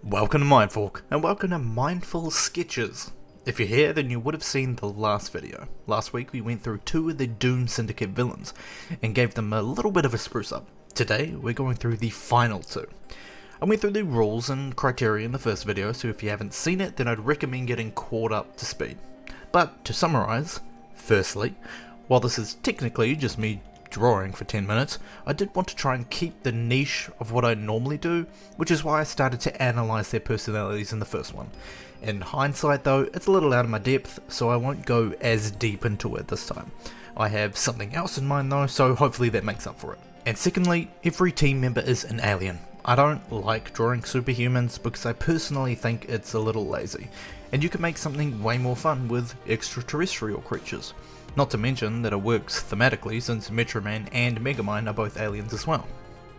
Welcome to Mindfork, and welcome to Mindful Sketches. If you're here, then you would have seen the last video. Last week we went through 2 of the Doom Syndicate villains, and gave them a little bit of a spruce up. Today, we're going through the final 2. I went through the rules and criteria in the first video, so if you haven't seen it, then I'd recommend getting caught up to speed. But, to summarise, firstly, while this is technically just me drawing for 10 minutes, I did want to try and keep the niche of what I normally do, which is why I started to analyse their personalities in the first one. In hindsight though, it's a little out of my depth, so I won't go as deep into it this time. I have something else in mind though, so hopefully that makes up for it. And secondly, every team member is an alien. I don't like drawing superhumans because I personally think it's a little lazy, and you can make something way more fun with extraterrestrial creatures. Not to mention that it works thematically since Metroman and Megamind are both aliens as well.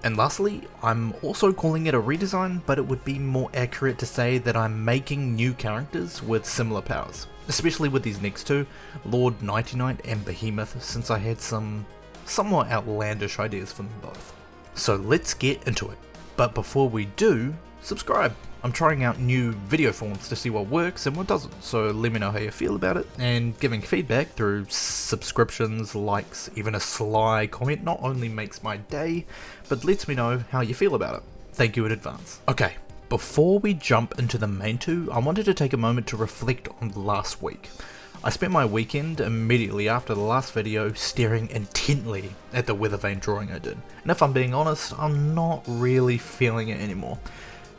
And lastly, I'm also calling it a redesign, but it would be more accurate to say that I'm making new characters with similar powers. Especially with these next 2, Lod Knighty-Night and Behemoth, since I had some somewhat outlandish ideas for them both. So let's get into it. But before we do, subscribe! I'm trying out new video forms to see what works and what doesn't, so let me know how you feel about it, and giving feedback through subscriptions, likes, even a sly comment not only makes my day, but lets me know how you feel about it. Thank you in advance. Okay, before we jump into the main 2, I wanted to take a moment to reflect on last week. I spent my weekend immediately after the last video staring intently at the weather vane drawing I did, and if I'm being honest, I'm not really feeling it anymore.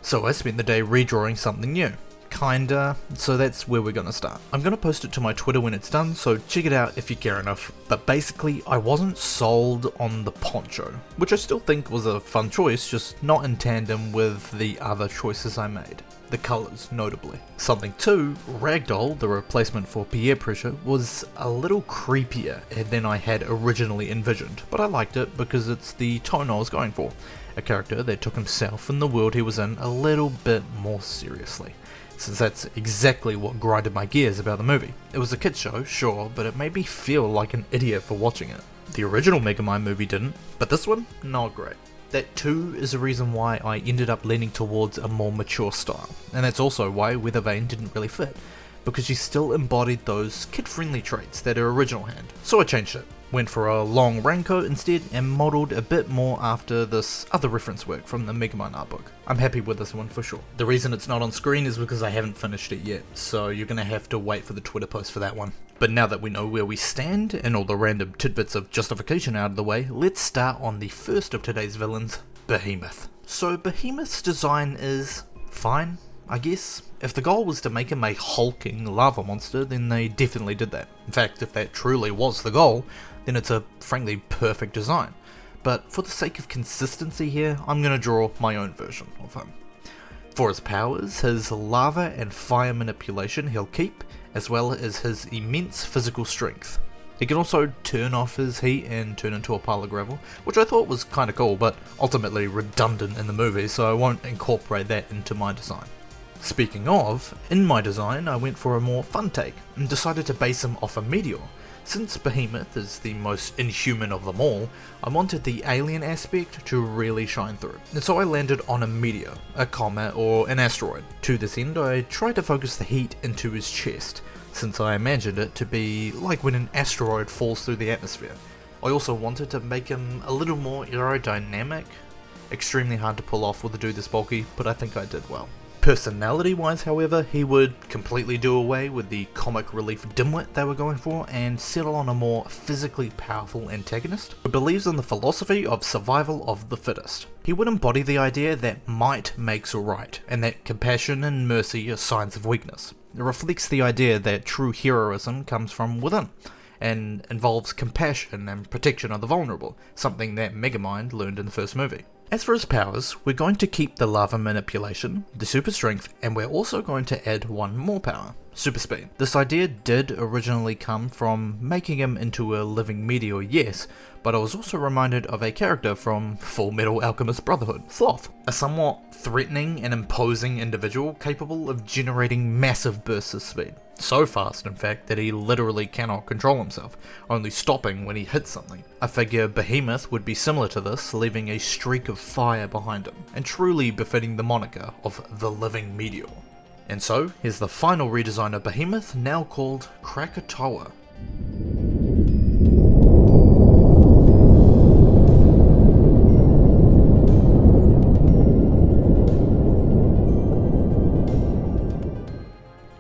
So I spent the day redrawing something new. Kinda, so that's where we're gonna start. I'm gonna post it to my Twitter when it's done, so check it out if you care enough. But basically, I wasn't sold on the poncho, which I still think was a fun choice, just not in tandem with the other choices I made. The colours, notably. Something too, Ragdoll, the replacement for peer pressure, was a little creepier than I had originally envisioned, but I liked it because it's the tone I was going for. A character that took himself and the world he was in a little bit more seriously, since that's exactly what grinded my gears about the movie. It was a kids show, sure, but it made me feel like an idiot for watching it. The original Megamind movie didn't, but this one, not great. That too is the reason why I ended up leaning towards a more mature style, and that's also why Weather Vane didn't really fit, because she still embodied those kid-friendly traits that her original had. So I changed it. Went for a long raincoat instead and modelled a bit more after this other reference work from the Megamind art book. I'm happy with this one for sure. The reason it's not on screen is because I haven't finished it yet, so you're gonna have to wait for the Twitter post for that one. But now that we know where we stand and all the random tidbits of justification out of the way, let's start on the first of today's villains, Behemoth. So Behemoth's design is fine, I guess. If the goal was to make him a hulking lava monster, then they definitely did that. In fact, if that truly was the goal, then it's a frankly perfect design. But for the sake of consistency here, I'm going to draw my own version of him. For his powers, his lava and fire manipulation he'll keep, as well as his immense physical strength. He can also turn off his heat and turn into a pile of gravel, which I thought was kinda cool, but ultimately redundant in the movie, so I won't incorporate that into my design. Speaking of, in my design I went for a more fun take, and decided to base him off a meteor. Since Behemoth is the most inhuman of them all, I wanted the alien aspect to really shine through, and so I landed on a meteor, a comet, or an asteroid. To this end, I tried to focus the heat into his chest, since I imagined it to be like when an asteroid falls through the atmosphere. I also wanted to make him a little more aerodynamic. Extremely hard to pull off with a dude this bulky, but I think I did well. Personality-wise, however, he would completely do away with the comic relief dimwit they were going for and settle on a more physically powerful antagonist who believes in the philosophy of survival of the fittest. He would embody the idea that might makes right, and that compassion and mercy are signs of weakness. It reflects the idea that true heroism comes from within, and involves compassion and protection of the vulnerable, something that Megamind learned in the first movie. As for his powers, we're going to keep the lava manipulation, the super strength, and we're also going to add one more power, super speed. This idea did originally come from making him into a living meteor, yes, but I was also reminded of a character from Full Metal Alchemist Brotherhood, Sloth, a somewhat threatening and imposing individual capable of generating massive bursts of speed. So fast, in fact, that he literally cannot control himself, only stopping when he hits something. I figure Behemoth would be similar to this, leaving a streak of fire behind him, and truly befitting the moniker of the living meteor. And so, here's the final redesign of Behemoth, now called Krakatoa.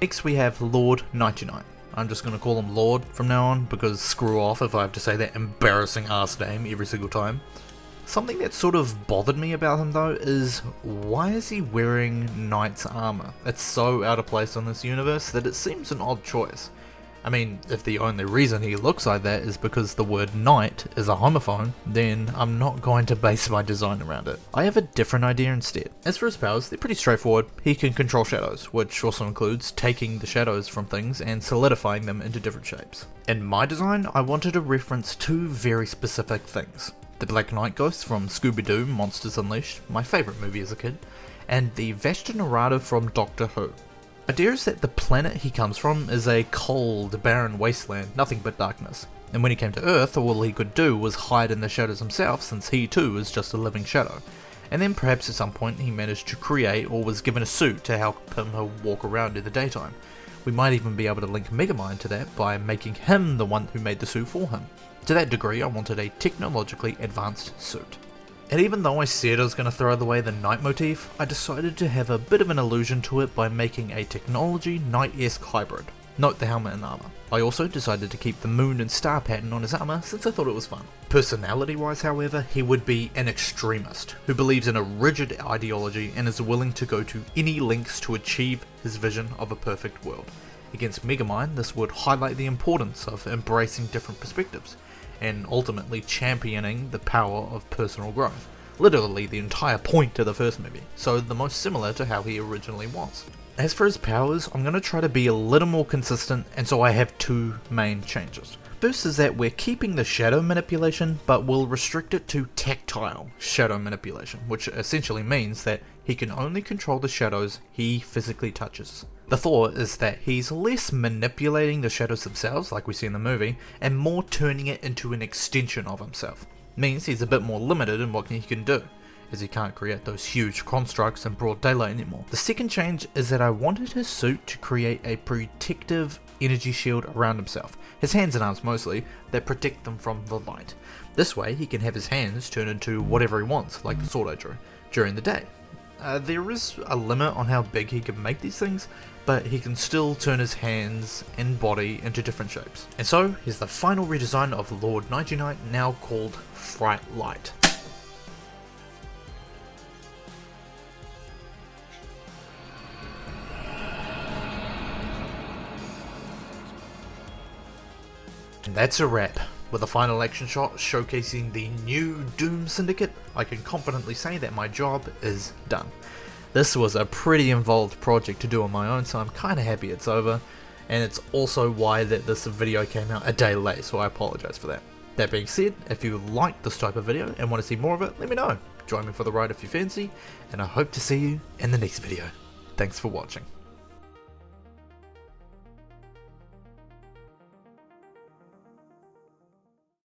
Next we have Lod Knighty-Night. I'm just going to call him Lord from now on, because screw off if I have to say that embarrassing ass name every single time. Something that sort of bothered me about him though is, why is he wearing knight's armor? It's so out of place on this universe that it seems an odd choice. I mean, if the only reason he looks like that is because the word knight is a homophone, then I'm not going to base my design around it. I have a different idea instead. As for his powers, they're pretty straightforward. He can control shadows, which also includes taking the shadows from things and solidifying them into different shapes. In my design, I wanted to reference two very specific things. The Black Knight Ghost from Scooby-Doo Monsters Unleashed, my favourite movie as a kid, and the Vashta Nerada from Doctor Who. The idea is that the planet he comes from is a cold, barren wasteland, nothing but darkness. And when he came to Earth, all he could do was hide in the shadows himself, since he too is just a living shadow. And then perhaps at some point he managed to create or was given a suit to help him walk around in the daytime. We might even be able to link Megamind to that by making him the one who made the suit for him. To that degree, I wanted a technologically advanced suit. And even though I said I was going to throw away the knight motif, I decided to have a bit of an allusion to it by making a technology knight-esque hybrid. Note the helmet and armor. I also decided to keep the moon and star pattern on his armor since I thought it was fun. Personality wise, however, he would be an extremist who believes in a rigid ideology and is willing to go to any lengths to achieve his vision of a perfect world. Against Megamind, this would highlight the importance of embracing different perspectives and ultimately championing the power of personal growth. Literally the entire point of the first movie, so the most similar to how he originally was. As for his powers, I'm going to try to be a little more consistent, and so I have two main changes. First is that we're keeping the shadow manipulation, but we'll restrict it to tactile shadow manipulation, which essentially means that he can only control the shadows he physically touches. The thought is that he's less manipulating the shadows themselves, like we see in the movie, and more turning it into an extension of himself. Means he's a bit more limited in what he can do, as he can't create those huge constructs in broad daylight anymore. The second change is that I wanted his suit to create a protective energy shield around himself, his hands and arms mostly, that protect them from the light. This way he can have his hands turn into whatever he wants, like the sword I drew, during the day. There is a limit on how big he can make these things, but he can still turn his hands and body into different shapes. And so, here's the final redesign of Lod Knighty-Night, now called Fright Light. And that's a wrap. With a final action shot showcasing the new Doom Syndicate, I can confidently say that my job is done. This was a pretty involved project to do on my own, so I'm kinda happy it's over, and it's also why that this video came out a day late, so I apologise for that. That being said, if you like this type of video and want to see more of it, let me know. Join me for the ride if you fancy, and I hope to see you in the next video. Thanks for watching.